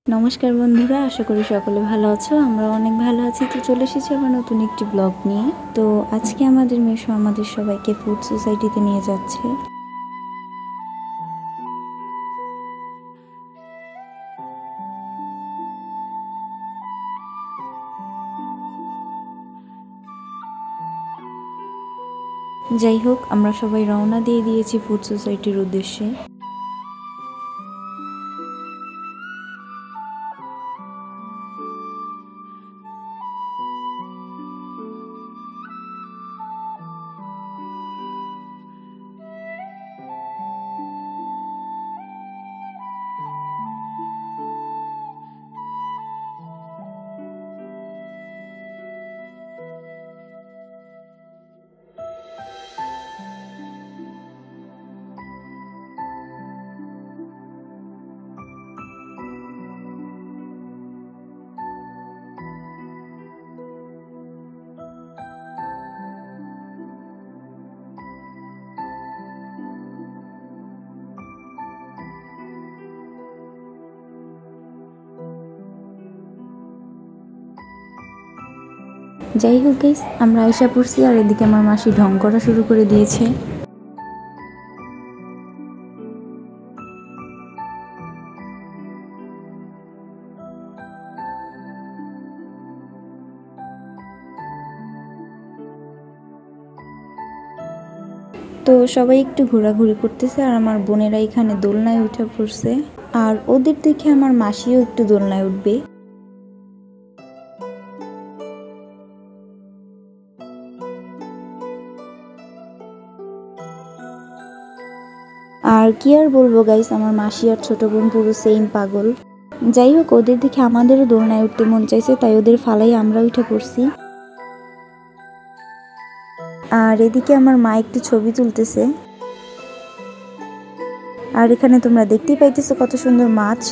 নমস্কার বন্ধুরা, আশা করি সকলে ভালো আছো। আমরা অনেক ভালো আছি। তো চলে এসেছি আবার নতুন একটি ব্লগ নিয়ে। তো আজকে আমাদের মেশো আমাদের সবাইকে ফুড সোসাইটিতে নিয়ে যাচ্ছে। যাই হোক, আমরা সবাই রওনা দিয়ে দিয়েছি ফুড সোসাইটির উদ্দেশ্যে। যাই হোক গাইস, আমরা আয়শা পড়ছি আর এদিকে আমার মাসি ঢং করা শুরু করে দিয়েছে। তো সবাই একটু ঘোরাঘুরি করতেছে আর আমার বোনেরা এখানে দোলনায় উঠে পড়ছে। আর ওদের দেখে আমার মাসিও একটু দোলনায় উঠবে। আর কি আর বলবো গাইস, আমার মাসি আর ছোট বোন পুরো সেম পাগল। যাই হোক, ওদের দেখে আমাদেরও দোলনায় উঠতে মন চাইছে, তাই ওদের ফালাই আমরা উঠে পড়ছি। আর এদিকে আমার মা একটু ছবি তুলতেছে। আর এখানে তোমরা দেখতেই পাইতেছো কত সুন্দর মাছ।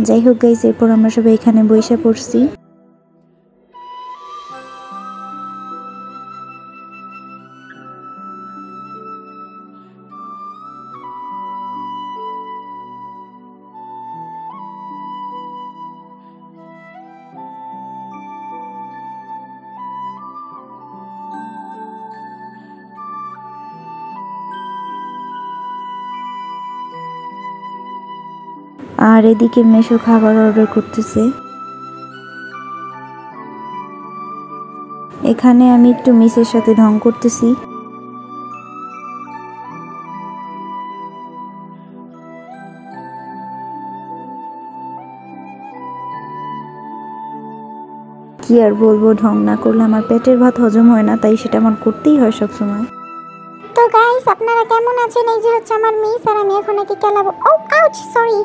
যাই হোক গাইস, এরপর আমরা সবাই এখানে বইসা পড়ছি। আর এদিকে মেশো খাবার অর্ডার করতেছে। এখানে আমি একটু মিসের সাথে ঢং করতেছি। কি আর বলবো, ঢং না করলে আমার পেটের ভাত হজম হয় না, তাই সেটা আমার করতেই হয় সবসময়। তো গাইস, আপনারা কেমন আছেন? এই যে হচ্ছে আমার মিস, আর আমি এখন একে খেলাবো। ও আউচ, সরি।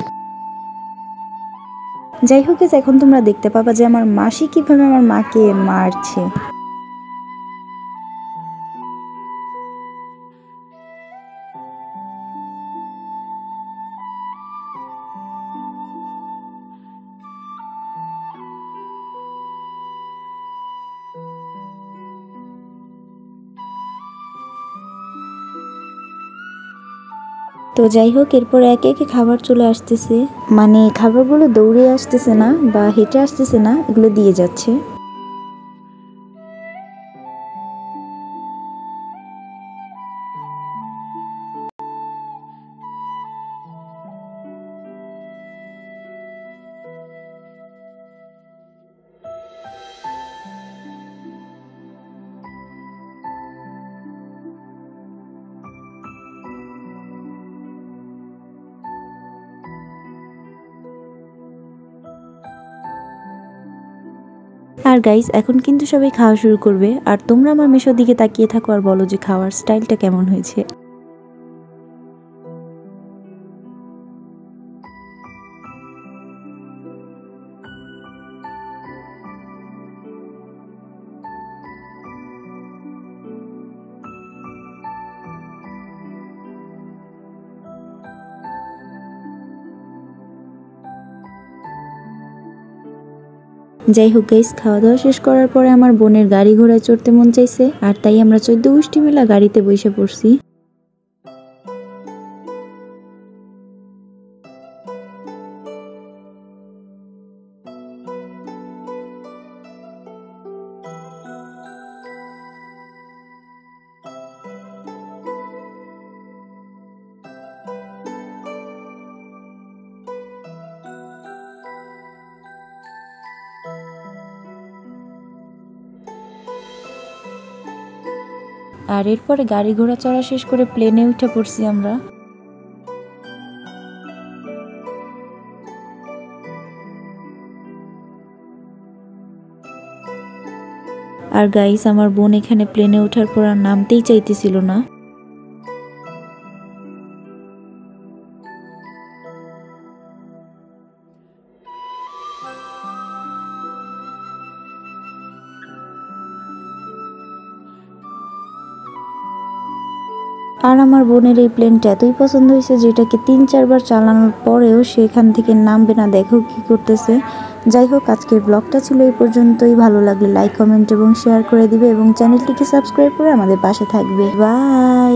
যাই হোক, এখন তোমরা দেখতে পাবা যে আমার মাসি কিভাবে আমার মাকে মারছে। তো যাই হোক, এরপর একে একে খাবার চলে আসতেছে। মানে খাবারগুলো দৌড়ে আসতেছে না বা হেঁটে আসতেছে না, এগুলো দিয়ে যাচ্ছে। আর গাইস, এখন কিন্তু সবাই খাওয়া শুরু করবে। আর তোমরা আমার মেশোর দিকে তাকিয়ে থাকো আর বলো যে খাওয়ার স্টাইলটা কেমন হয়েছে। যাই হোক গাইস, খাওয়া দাওয়া শেষ করার পরে আমার বোনের গাড়ি ঘোড়ায় চড়তে মন চাইছে, আর তাই আমরা 14 গোষ্ঠী মিলা গাড়িতে বসে পড়ছি। আর এরপরে গাড়ি ঘোড়া চড়া শেষ করে প্লেনে উঠে পড়ছি আমরা। আর গাইস, আমার বোন এখানে প্লেনে ওঠার পর আর নামতেই চাইতেছিল না। আর আমার বোনের এই প্লেনটা এতই পছন্দ হয়েছে যেটাকে 3-4 বার চালানোর পরেও সে এখান থেকে নামবে না, দেখো কি করতেছে। যাই হোক, আজকের ব্লগটা ছিল এই পর্যন্তই। ভালো লাগলে লাইক, কমেন্ট এবং শেয়ার করে দিবে এবং চ্যানেলটিকে সাবস্ক্রাইব করে আমাদের পাশে থাকবে। বাই।